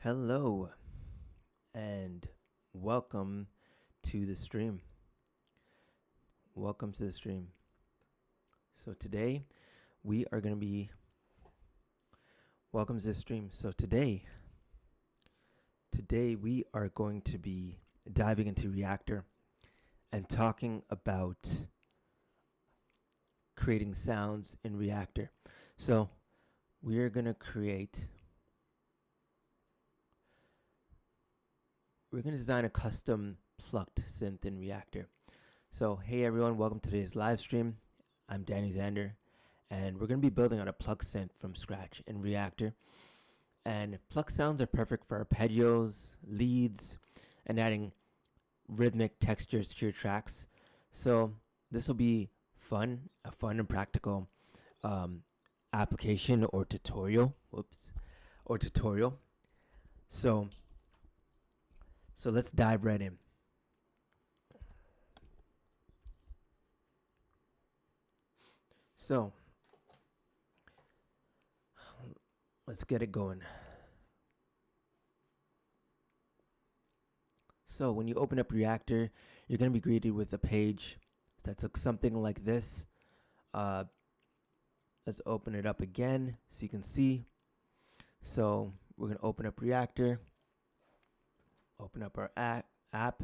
Hello and welcome to the stream. Welcome to the stream. So today we are going to be welcome to the stream. So today we are going to be diving into Reaktor and talking about creating sounds in Reaktor. So we're going to design a custom plucked synth in Reaktor. So hey everyone, welcome to today's live stream. I'm DannyXander, and we're going to be building out a Pluck Synth from scratch in Reaktor. And Pluck sounds are perfect for arpeggios, leads, and adding rhythmic textures to your tracks. So this will be a fun and practical application or tutorial. So let's dive right in. So let's get it going. So when you open up Reaktor, you're going to be greeted with a page that looks something like this. Let's open it up again so you can see. So we're going to open up Reaktor. Open up our app.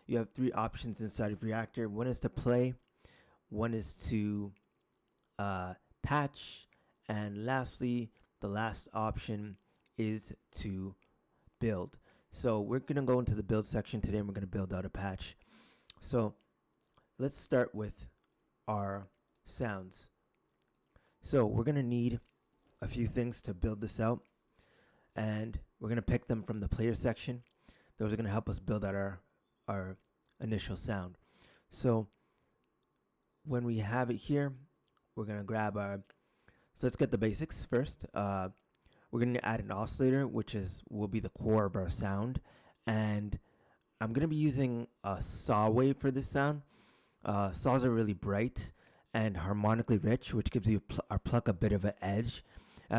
You have three options inside of Reaktor. One is to play, one is to patch, and lastly, the last option is to build. So we're going to go into the build section today and we're going to build out a patch. So let's start with our sounds. So we're going to need a few things to build this out, and we're going to pick them from the player section. Those are going to help us build out our initial sound. So when we have it here, we're going to grab so let's get the basics first. We're going to add an oscillator, which will be the core of our sound. And I'm going to be using a saw wave for this sound. Saws are really bright and harmonically rich, which gives our pluck a bit of an edge.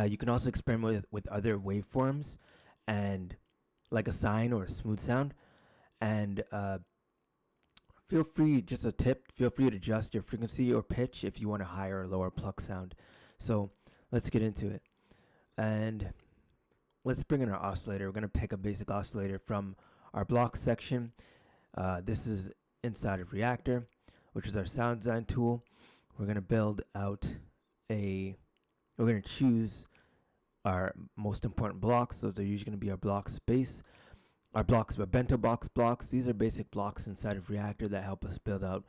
You can also experiment with other waveforms, and like a sine or a smooth sound. And feel free, just a tip, feel free to adjust your frequency or pitch if you want a higher or lower pluck sound. So let's get into it. And let's bring in our oscillator. We're going to pick a basic oscillator from our blocks section. This is inside of Reaktor, which is our sound design tool. We're going to build out we're going to choose our most important blocks. Those are usually going to be our block space, our bento box blocks. These are basic blocks inside of Reaktor that help us build out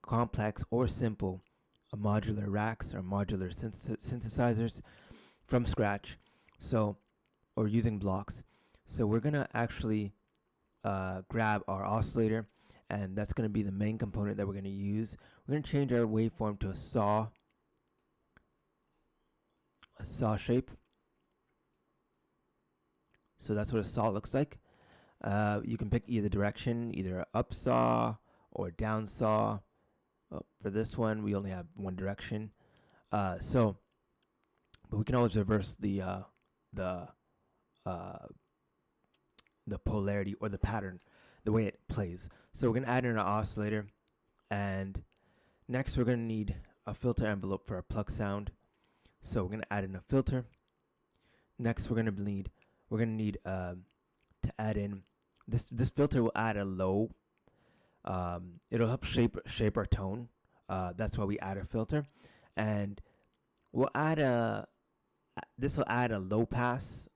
complex or simple modular racks or modular synthesizers from scratch. So, or using blocks. So we're going to actually grab our oscillator, and that's going to be the main component that we're going to use. We're going to change our waveform to a saw shape. So that's what a saw looks like. You can pick either direction, either up saw or down saw. For this one, we only have one direction. But we can always reverse the polarity or the pattern, the way it plays. So we're gonna add in our oscillator, and next we're gonna need a filter envelope for our pluck sound. So we're gonna add in a filter. Next, we're gonna need to add in this filter will add a low. It'll help shape our tone. That's why we add a filter, and we'll add this will add a low pass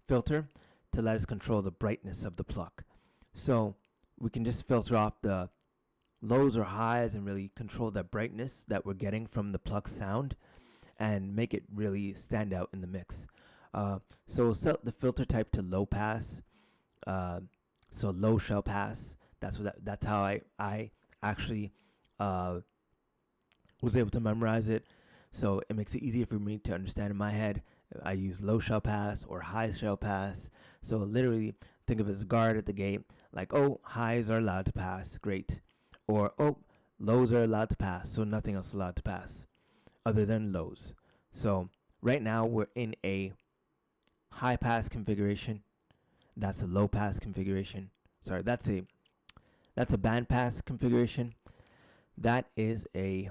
filter to let us control the brightness of the pluck. So we can just filter off the lows or highs and really control the brightness that we're getting from the pluck sound and make it really stand out in the mix. So we'll set the filter type to low pass. So low shell pass. That's how I actually was able to memorize it. So it makes it easier for me to understand in my head. I use low shell pass or high shell pass. So literally think of it as a guard at the gate. Like, oh, highs are allowed to pass. Great. Or, oh, lows are allowed to pass. So nothing else allowed to pass other than lows. So right now we're in a high pass configuration. that's a low pass configuration. Sorry, that's a band pass configuration. That is a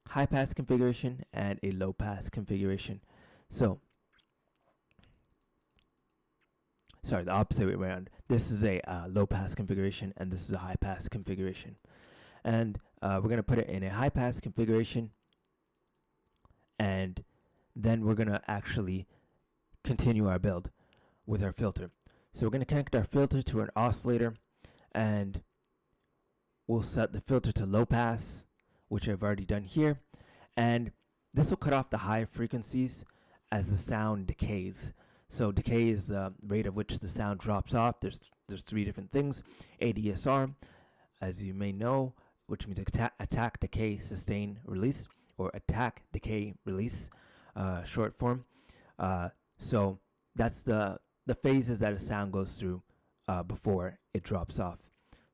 high pass configuration and a low pass configuration. So, sorry, the opposite way around. This is a low pass configuration and this is a high pass configuration. And we're going to put it in a high pass configuration, and then we're going to actually continue our build with our filter. So we're going to connect our filter to an oscillator, and we'll set the filter to low pass, which I've already done here. And this will cut off the high frequencies as the sound decays. So decay is the rate of which the sound drops off. There's three different things. ADSR, as you may know, which means attack, decay, sustain, release, or attack, decay, release, short form. So that's the phases that a sound goes through before it drops off.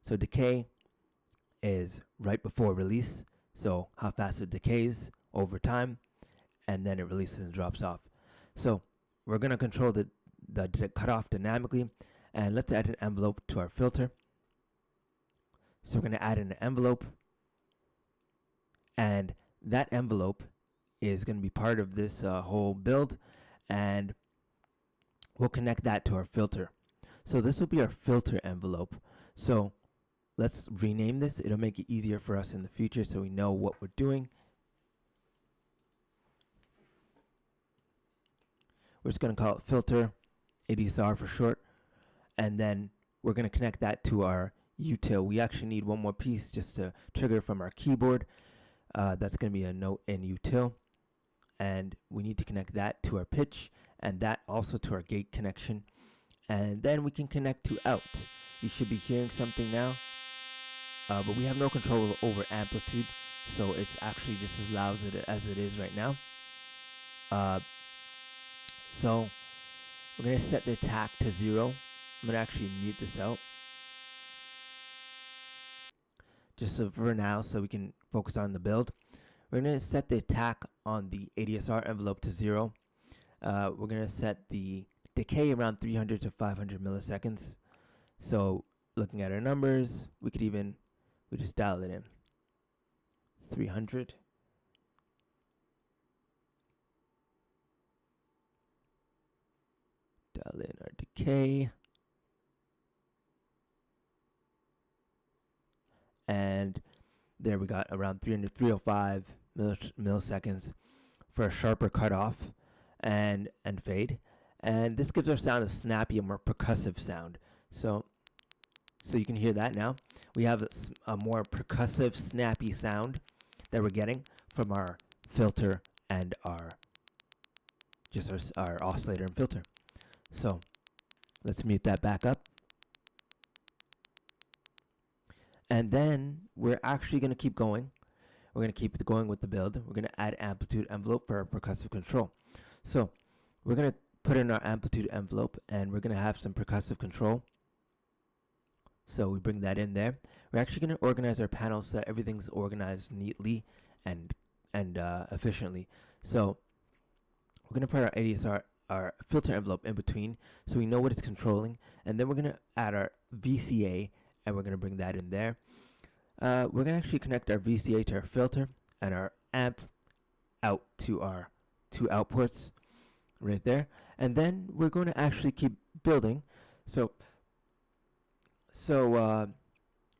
So decay is right before release, so how fast it decays over time, and then it releases and drops off. So we're going to control the cutoff dynamically, and let's add an envelope to our filter. So we're going to add in an envelope, and that envelope is going to be part of this whole build, and we'll connect that to our filter. So this will be our filter envelope. So let's rename this. It'll make it easier for us in the future so we know what we're doing. We're just going to call it filter, ADSR for short, and then we're going to connect that to our util. We actually need one more piece just to trigger from our keyboard. That's going to be a note in util, and we need to connect that to our pitch, and that also to our gate connection, and then we can connect to out. You should be hearing something now, but we have no control over amplitude, so it's actually just as loud as it is right now. So we're going to set the attack to 0. I'm going to actually mute this out, just so for now, so we can focus on the build. We're going to set the attack on the ADSR envelope to 0. We're going to set the decay around 300 to 500 milliseconds. So looking at our numbers, we just dial it in. 300. Dial in our decay. And there we got around 305 milliseconds for a sharper cutoff and fade. And this gives our sound a snappy and more percussive sound. So you can hear that now. We have a more percussive, snappy sound that we're getting from our filter and our oscillator and filter. So let's mute that back up. And then we're actually going to keep going. We're going to keep going with the build. We're going to add amplitude envelope for our percussive control. So we're going to put in our amplitude envelope, and we're going to have some percussive control. So we bring that in there. We're actually going to organize our panels so that everything's organized neatly and efficiently. So we're going to put our ADSR, our filter envelope in between, so we know what it's controlling. And then we're going to add our VCA, and we're going to bring that in there. We're going to actually connect our VCA to our filter and our amp out to our two outputs right there. And then we're going to actually keep building. So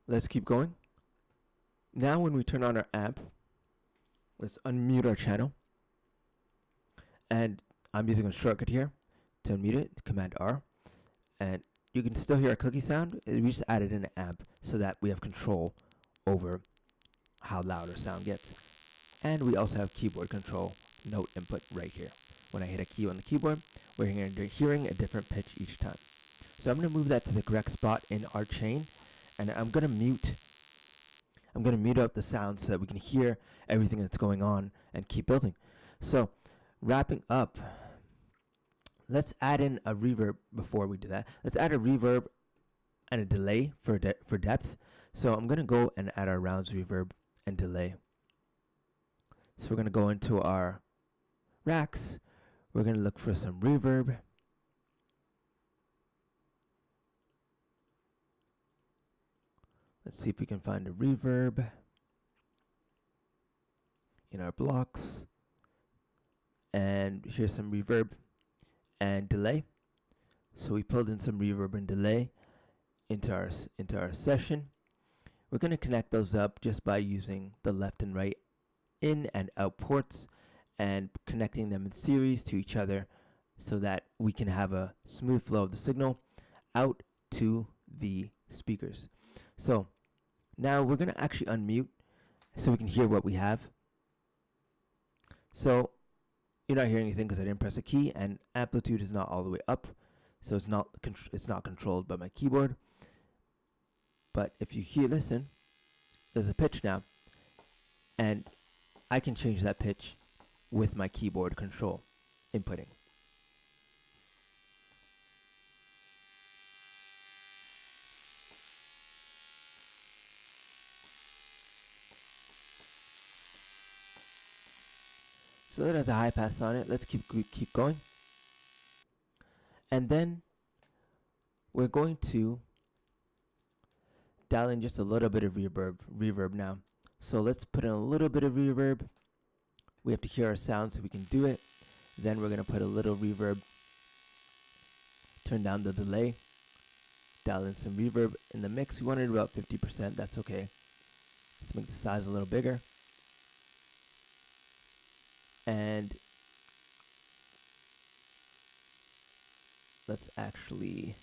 let's keep going. Now when we turn on our amp, let's unmute our channel. And I'm using a shortcut here to unmute it, Command R. And you can still hear a clicky sound. We just added in an amp so that we have control over how loud our sound gets. And we also have keyboard control, note input right here. When I hit a key on the keyboard, we're hearing a different pitch each time. So I'm going to move that to the correct spot in our chain, and I'm going to mute out the sound so that we can hear everything that's going on and keep building. So wrapping up, let's add in a reverb before we do that. Let's add a reverb and a delay for depth. So I'm going to go and add our rounds reverb and delay. So we're going to go into our racks. We're going to look for some reverb. Let's see if we can find a reverb in our blocks. And here's some reverb and delay. So we pulled in some reverb and delay into our session. We're going to connect those up just by using the left and right in and out ports and connecting them in series to each other so that we can have a smooth flow of the signal out to the speakers. So now we're going to actually unmute so we can hear what we have. So you're not hearing anything because I didn't press a key, and amplitude is not all the way up, so it's not controlled by my keyboard. But if you listen, there's a pitch now, and I can change that pitch with my keyboard control inputting. So that has a high pass on it. Let's keep going. And then we're going to dial in just a little bit of reverb now. So let's put in a little bit of reverb. We have to hear our sound so we can do it. Then we're going to put a little reverb. Turn down the delay. Dial in some reverb in the mix. We wanted about 50%. That's okay. Let's make the size a little bigger. And let's actually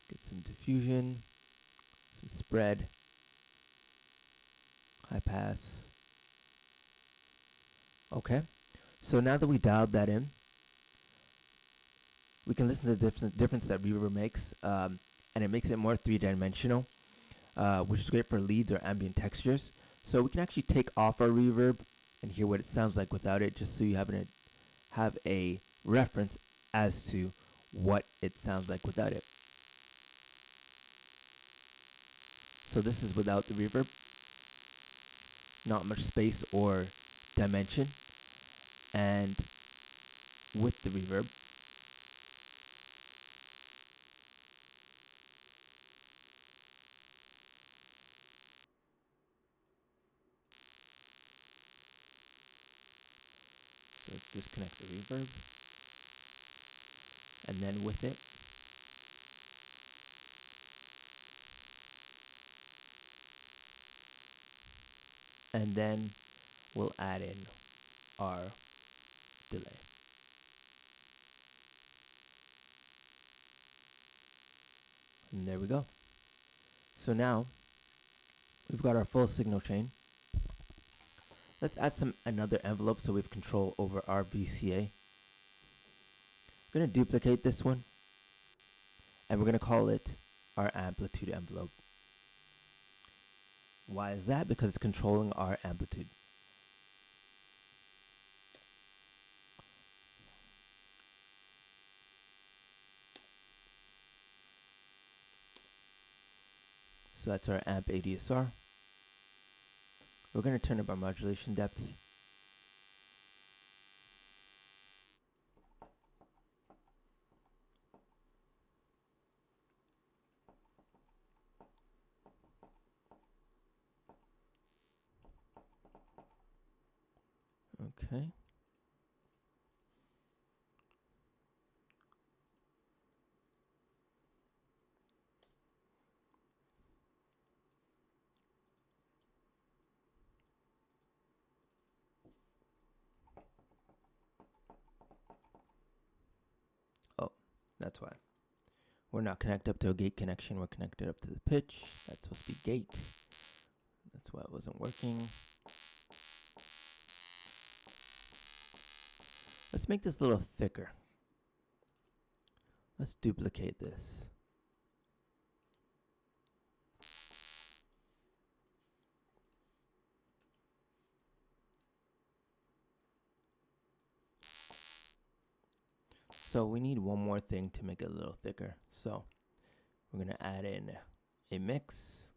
get some diffusion, some spread, high pass. Okay, so now that we dialed that in, we can listen to the difference that reverb makes, and it makes it more three-dimensional, which is great for leads or ambient textures. So we can actually take off our reverb and hear what it sounds like without it, just so you have a reference as to what it sounds like without it. So this is without the reverb. Not much space or dimension. And with the reverb, so let's disconnect the reverb, and then with it, and then we'll add in our delay. And there we go. So now we've got our full signal chain. Let's add another envelope so we have control over our VCA. I'm going to duplicate this one, and we're going to call it our amplitude envelope. Why is that? Because it's controlling our amplitude. So that's our amp ADSR. We're going to turn up our modulation depth. Okay. Oh, that's why. We're not connected up to a gate connection. We're connected up to the pitch. That's supposed to be gate. That's why it wasn't working. Let's make this a little thicker. Let's duplicate this. So we need one more thing to make it a little thicker. So we're going to add in a mix.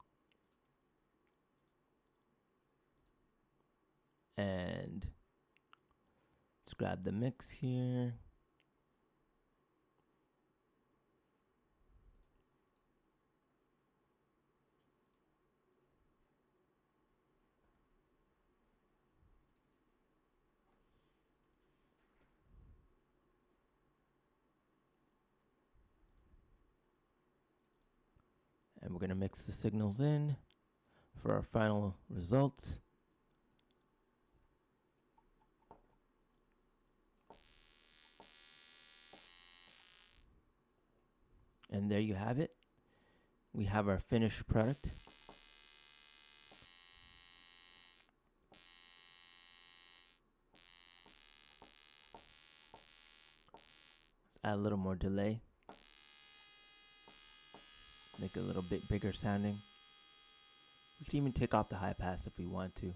And Let's grab the mix here. And we're going to mix the signals in for our final results. And there you have it. We have our finished product. Let's add a little more delay. Make it a little bit bigger sounding. We can even take off the high pass if we want to.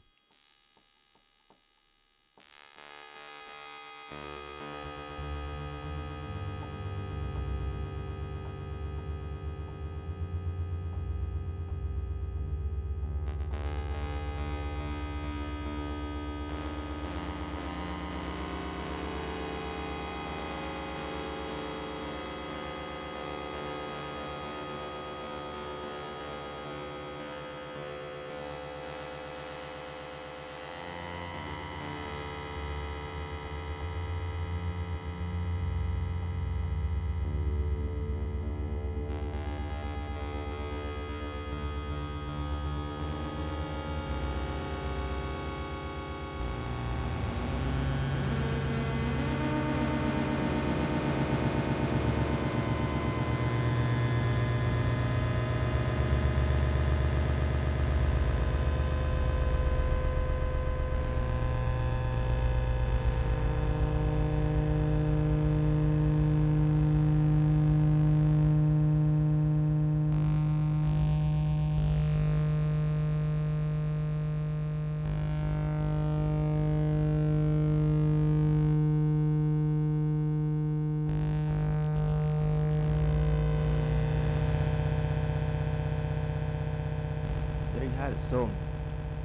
There you have it. So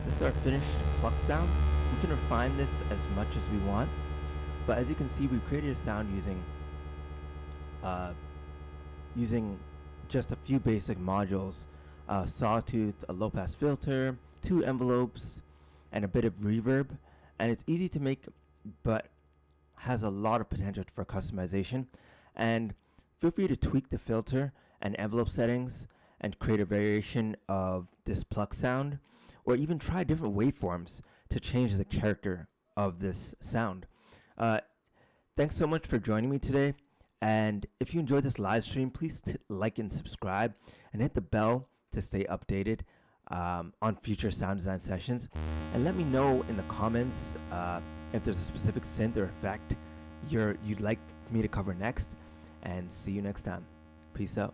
this is our finished Pluck sound. We can refine this as much as we want, but as you can see, we've created a sound using just a few basic modules: sawtooth, a low-pass filter, 2 envelopes, and a bit of reverb. And it's easy to make, but has a lot of potential for customization. And feel free to tweak the filter and envelope settings and create a variation of this Pluck sound, or even try different waveforms to change the character of this sound. Thanks so much for joining me today. And if you enjoyed this live stream, please like and subscribe and hit the bell to stay updated on future sound design sessions. And let me know in the comments if there's a specific synth or effect you'd like me to cover next. And see you next time. Peace out.